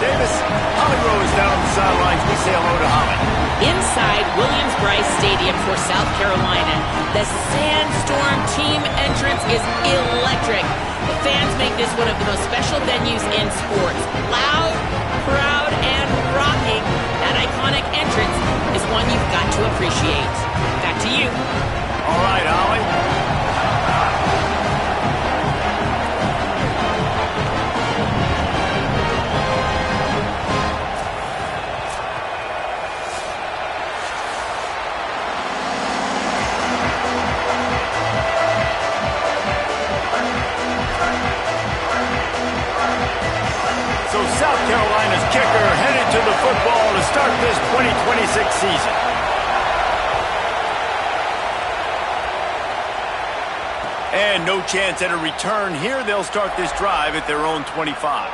Davis, Holly Rose down on the sidelines. We say hello to Holly. Inside Williams-Brice Stadium for South Carolina, the Sandstorm team entrance is electric. The fans make this one of the most special venues in sports. Loud, proud, and rocking. That iconic entrance is one you've got to appreciate. Back to you. All right, Holly. So South Carolina's kicker headed to the football to start this 2026 season. And no chance at a return here. They'll start this drive at their own 25.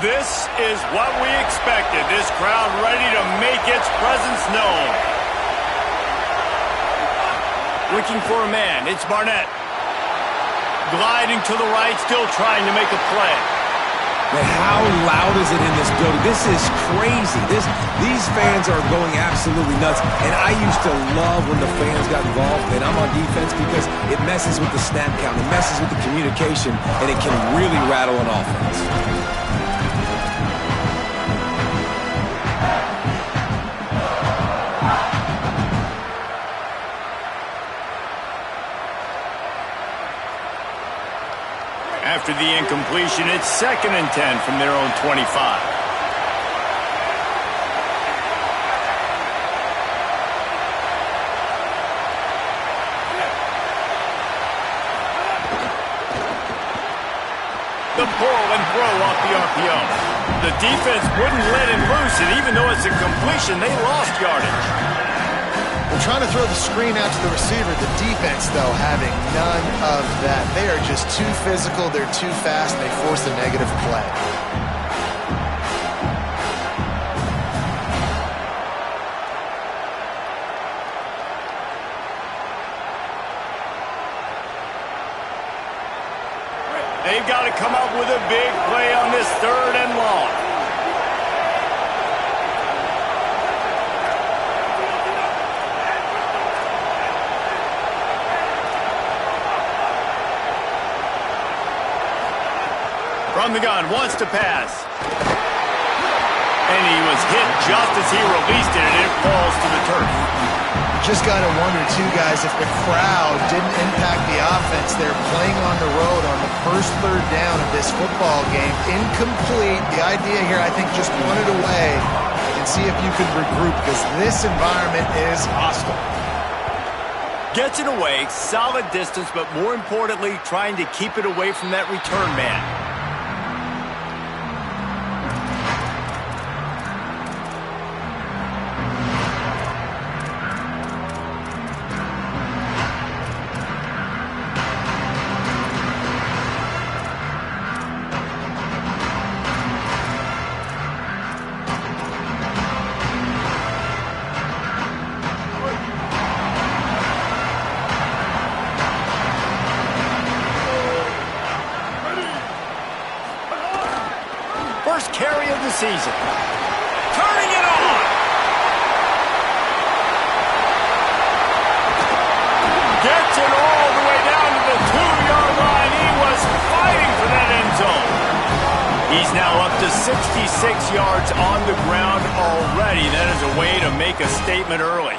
This is what we expected. This crowd ready to make its presence known. Looking for a man. It's Barnett. Gliding to the right, still trying to make a play. Man, how loud is it in this building? This is crazy. These fans are going absolutely nuts. And I used to love when the fans got involved. And I'm on defense because it messes with the snap count. It messes with the communication. And it can really rattle an offense. After the incompletion, it's 2nd and 10 from their own 25. The pull and throw off the RPO. The defense wouldn't let him loose, and even though it's a completion, they lost yardage. They're trying to throw the screen out to the receiver. The defense, though, having none of that. They are just too physical. They're too fast. And they force a negative play. They've got to come up with a big play on this 3rd and long. From the gun, wants to pass. And he was hit just as he released it, and it falls to the turf. You just got to wonder, too, guys, if the crowd didn't impact the offense. They're playing on the road on the first 3rd down of this football game. Incomplete. The idea here, I think, just punt it away and see if you can regroup, because this environment is hostile. Gets it away, solid distance, but more importantly, trying to keep it away from that return man. First carry of the season. Turning it on. Gets it all the way down to the 2-yard line. He was fighting for that end zone. He's now up to 66 yards on the ground already. That is a way to make a statement early.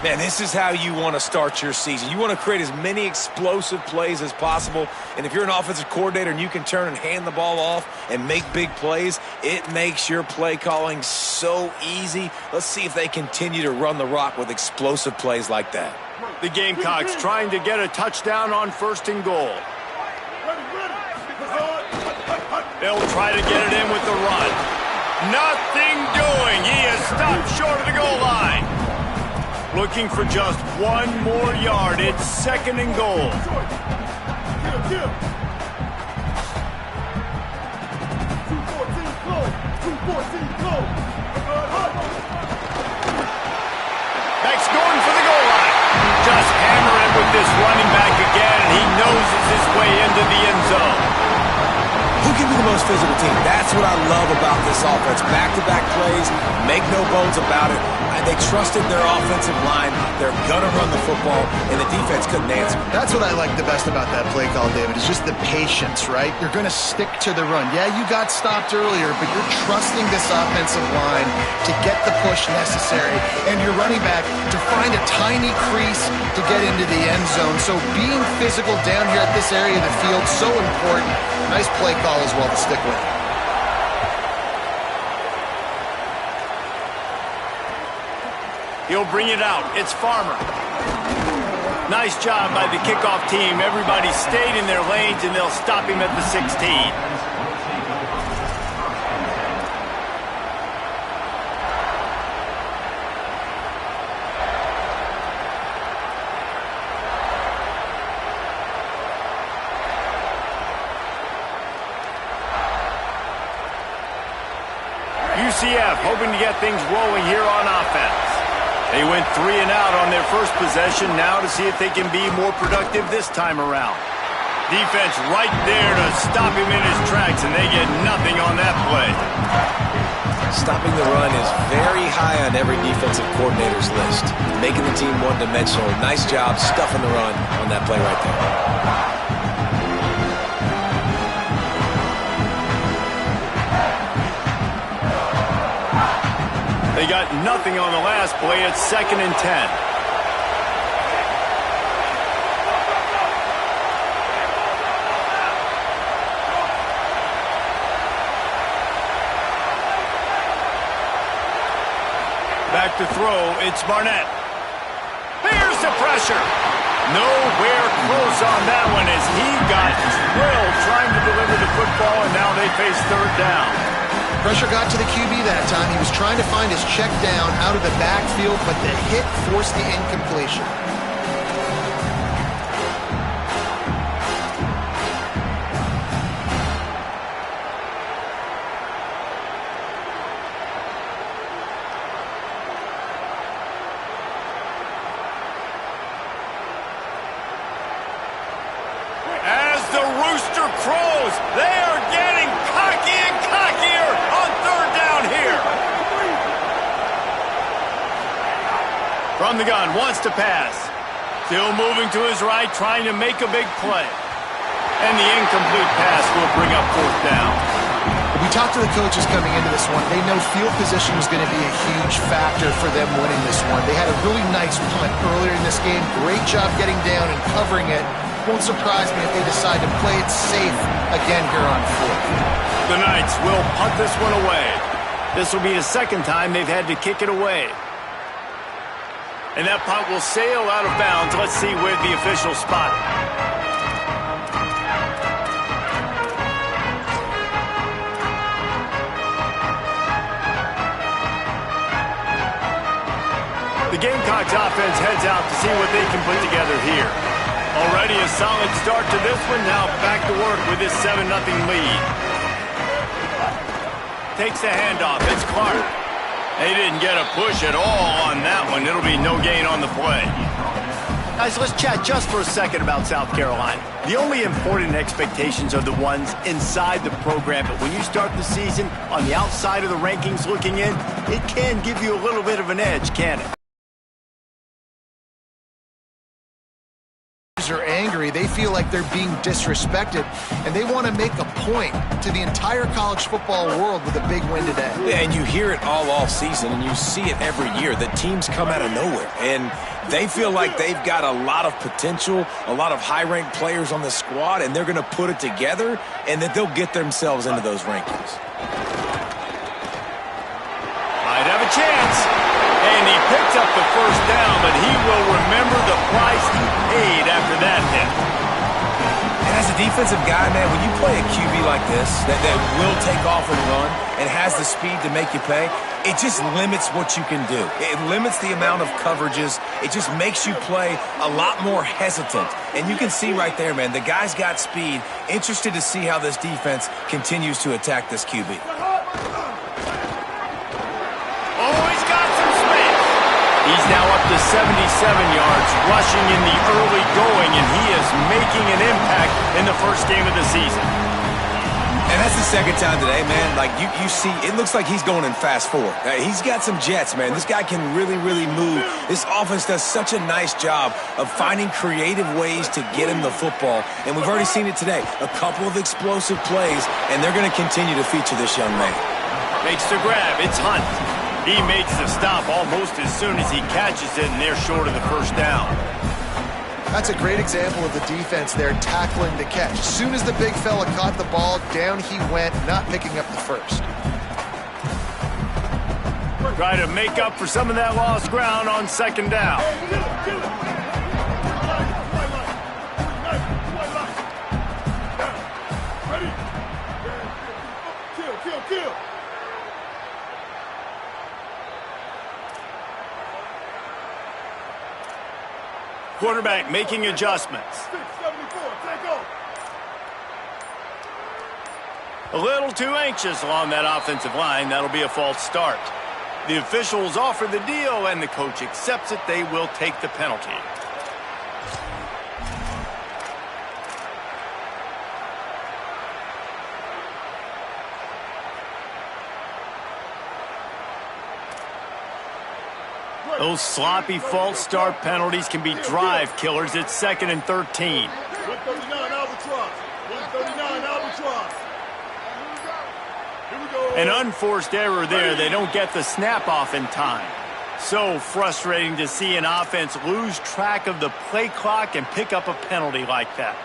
Man, this is how you want to start your season. You want to create as many explosive plays as possible. And if you're an offensive coordinator and you can turn and hand the ball off and make big plays, it makes your play calling so easy. Let's see if they continue to run the rock with explosive plays like that. The Gamecocks trying to get a touchdown on 1st and goal. They'll try to get it in with the run. Nothing doing. He is stopped short of the goal line. Looking for just 1 more yard. It's 2nd and goal. physical team. That's what I love about this offense. Back-to-back plays, make no bones about it. They trusted their offensive line. They're going to run the football, and the defense couldn't answer. That's what I like the best about that play call, David, is just the patience, right? You're going to stick to the run. Yeah, you got stopped earlier, but you're trusting this offensive line to get the push necessary, and your running back to find a tiny crease to get into the end zone. So being physical down here at this area of the field, so important. Nice play call as well to stick with it. He'll bring it out. It's Farmer. Nice job by the kickoff team. Everybody stayed in their lanes, and they'll stop him at the 16. UCF hoping to get things rolling here on offense. They went 3 and out on their first possession, now to see if they can be more productive this time around. Defense right there to stop him in his tracks, and they get nothing on that play. Stopping the run is very high on every defensive coordinator's list. Making the team one-dimensional. Nice job stuffing the run on that play right there. They got nothing on the last play. It's 2nd and 10. Back to throw. It's Barnett. Here's the pressure. Nowhere close on that one as he got drilled trying to deliver the football, and now they face 3rd down. Pressure got to the QB that time. He was trying to find his check down out of the backfield, but the hit forced the incompletion. As the rooster crows, they are getting cocky and cockier on 3rd down here. From the gun, wants to pass. Still moving to his right, trying to make a big play. And the incomplete pass will bring up 4th down. We talked to the coaches coming into this one. They know field position was going to be a huge factor for them winning this one. They had a really nice punt earlier in this game. Great job getting down and covering it. Won't surprise me if they decide to play it safe again here on 4th. The Knights will punt this one away. This will be the 2nd time they've had to kick it away. And that punt will sail out of bounds. Let's see where the official spot it. The Gamecocks offense heads out to see what they can put together here. Already a solid start to this one. Now back to work with this 7-0 lead. Takes the handoff. It's Clark. They didn't get a push at all on that one. It'll be no gain on the play. Guys, let's chat just for a second about South Carolina. The only important expectations are the ones inside the program, but when you start the season on the outside of the rankings looking in, it can give you a little bit of an edge, can't it? Are angry. They feel like they're being disrespected, and they want to make a point to the entire college football world with a big win today. Yeah, and you hear it all season, and you see it every year. The teams come out of nowhere, and they feel like they've got a lot of potential, a lot of high-ranked players on the squad, and they're going to put it together, and that they'll get themselves into those rankings. Might have a chance. And he picks up the 1st down, but he will remember the price he paid after that hit. And as a defensive guy, man, when you play a QB like this, that will take off and run and has the speed to make you pay, it just limits what you can do. It limits the amount of coverages. It just makes you play a lot more hesitant. And you can see right there, man, the guy's got speed. Interested to see how this defense continues to attack this QB. He's now up to 77 yards, rushing in the early going, and he is making an impact in the first game of the season. And that's the second time today, man. Like, you see, it looks like he's going in fast forward. He's got some jets, man. This guy can really, really move. This offense does such a nice job of finding creative ways to get him the football. And we've already seen it today. A couple of explosive plays, and they're going to continue to feature this young man. Makes the grab. It's Hunt. He makes the stop almost as soon as he catches it, and they're short of the first down. That's a great example of the defense there tackling the catch. As soon as the big fella caught the ball, down he went, not picking up the first. Try to make up for some of that lost ground on second down. Kill. Quarterback making adjustments. 674, take off. A little too anxious along that offensive line. That'll be a false start. The officials offer the deal, and the coach accepts it. They will take the penalty. Those sloppy false start penalties can be drive killers. It's 2nd and 13. 139 Albatross. 139 Albatross. Here we go. An unforced error there. They don't get the snap off in time. So frustrating to see an offense lose track of the play clock and pick up a penalty like that.